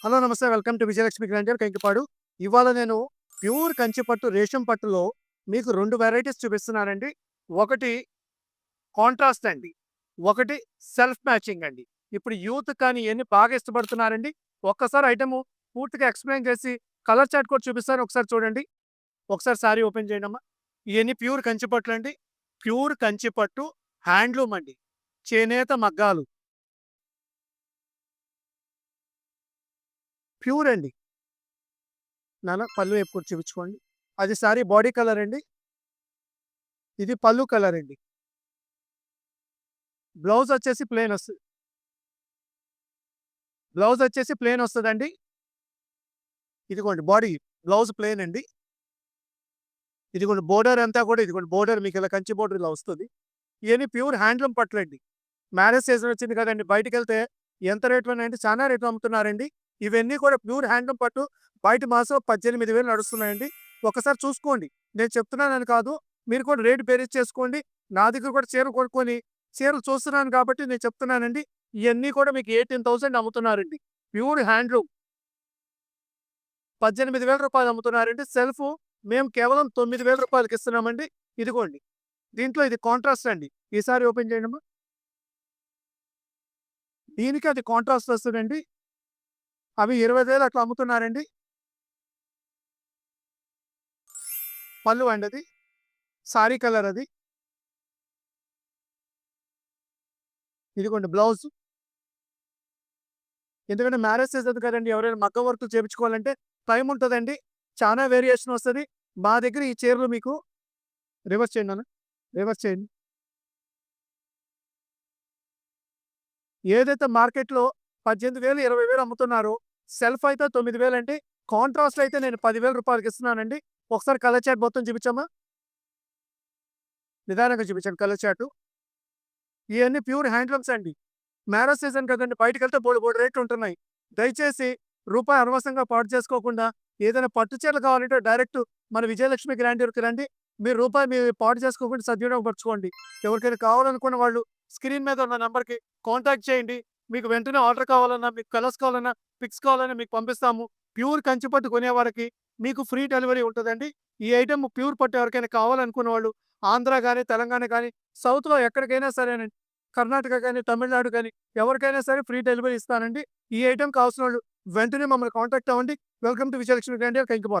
Hello నమస్తే. Welcome to Vijayalakshmi grander Kankipadu. ఇవాళ నేను ప్యూర్ కంచి పట్టు, రేషం పట్టులో మీకు 2 వెరైటీస్ చూపిస్తున్నానండి. ఒకటి కాంట్రాస్ట్ అండి. ఒకటి సెల్ఫ్ మ్యాచింగ్ అండి. ఇప్పుడు యూత్ కానీ ఇయన్నీ బాగా ఇష్టపడుతున్నారండి. ఒక్కసారి ఐటెము పూర్తిగా ఎక్స్‌ప్లెయిన్ చేసి కలర్ చార్ట్ కూడా చూపిస్తాను. ఒకసారి చూడండి. ఒకసారి సారీ ఓపెన్ చేయండమ్మా. ఇయన్నీ ప్యూర్ కంచి పట్టులండి. ప్యూర్ కంచి పట్టు హ్యాండ్లూమ్ అండి. చేనేత మగ్గాలు. ప్యూర్ అండి. నాన్న పళ్ళు వైపు కూడా చూపించుకోండి. అది సారీ బాడీ కలర్ అండి. ఇది పళ్ళు కలర్ అండి. బ్లౌజ్ వచ్చేసి ప్లెయిన్ వస్తది. బ్లౌజ్ వచ్చేసి ప్లెయిన్ వస్తదండి. ఇదిగోండి బాడీ బ్లౌజ్ ప్లెయిన్ అండి. ఇదిగోండి బోర్డర్ అంతా కూడా ఇదిగోండి బోర్డర్ మీకు ఇలా కంచి బోర్డర్ ఇలా వస్తది. ఇయన్నీ ప్యూర్ హ్యాండ్లూమ్ పట్టులండి. మ్యారేజ్ సీజన్ వచ్చింది కదండీ! బయటికెళ్తే ఎంత రేట్లోనంటే చానా రేట్లు అమ్ముతున్నారండి. ఇవన్నీ కూడా ప్యూర్ హ్యాండ్లూమ్ పట్టు. బయట మాసం 18,000 నడుస్తున్నాయండి. ఒక్కసారి చూసుకోండి. నేను చెప్తున్నానని కాదు. మీరు కూడా రేట్ బేరీజ్ చేసుకోండి. నా దగ్గర కూడా చీర కొనుక్కొని చీరలు చూస్తున్నాను కాబట్టి నేను చెప్తున్నానండి. ఇయన్నీ కూడా మీకు 18,000 అమ్ముతున్నారండి. Pure handloom. రూ. 18,000 అమ్ముతున్నారండి. సెల్ఫు మేము కేవలం రూ. 9,000కి ఇస్తున్నామండి. ఇదిగోండి. దీంట్లో ఇది కాంట్రాస్ట్ అండి. ఈసారి ఓపెన్ చేయండమ్మా. దీనికి అది కాంట్రాస్ట్ వస్తదండి. అవి 20,000 అట్లా అమ్ముతున్నారండి. పళ్ళు అండి అది. సారీ కలర్ అది. ఇదిగోండి బ్లౌజు. ఎందుకంటే మ్యారేజ్ సీజన్ కదండీ! ఎవరైనా మగ్గం వర్కులు చేపించుకోవాలంటే టైం ఉంటదండి. చానా వేరియేషన్ వస్తది. మా దగ్గర ఈ చీరలు మీకు రివర్స్ చేయండి నాన్న. రివర్స్ చేయండి. ఏదైతే మార్కెట్‌లో 18,000, 20,000 అమ్ముతున్నారో సెల్ఫ్ అయితే 9,000 అండి. కాంట్రాస్ట్ అయితే నేను రూ. 10,000కి ఇస్తున్నానండి. ఒకసారి కలర్ చార్ట్ మొత్తం చూపించమ్మా. నిదానంగా చూపించండి కలర్ చార్టు. ఇయన్నీ ప్యూర్ హ్యాండ్లూమ్స్ అండి. మ్యారేజ్ సీజన్ కదండీ! బయటికెళ్తే బోలెడు రేట్లుంటున్నాయి. దయచేసి రూపాయి అనవసరంగా పాడు చేసుకోకుండా ఏదైనా పట్టు చీరలు కావాలంటే డైరెక్ట్ మన విజయలక్ష్మి గ్రాండ్‌కి రండి. మీరు రూపాయి పాడు చేసుకోకుండా సద్వినియోగపరచుకోండి. ఎవరికైనా కావాలనుకున్న వాళ్ళు స్క్రీన్ మీద ఉన్న నంబర్‌కి కాంటాక్ట్ చేయండి. మీకు వెంటనే ఆర్డర్ కావాలన్నా, మీకు కలర్స్ కావాలన్నా, పిక్స్ కావాలన్నా మీకు పంపిస్తాము. ప్యూర్ కంచి పట్టు కొనేవారికి మీకు ఫ్రీ డెలివరీ ఉంటదండి. ఈ ఐటెమ్ ప్యూర్ పట్టు ఎవరికైనా కావాలనుకున్న వాళ్ళు ఆంధ్ర గాని, తెలంగాణ గాని, సౌత్‌లో ఎక్కడికైనా సరేనండి. కర్ణాటక గాని, తమిళనాడు గాని ఎవరికైనా సరే ఫ్రీ డెలివరీ ఇస్తానండి. ఈ ఐటెమ్ కావాల్సినోళ్ళు వెంటనే మమ్మల్ని కాంటాక్ట్ అవ్వండి. Welcome to Vijayalakshmi grand Kankipadu.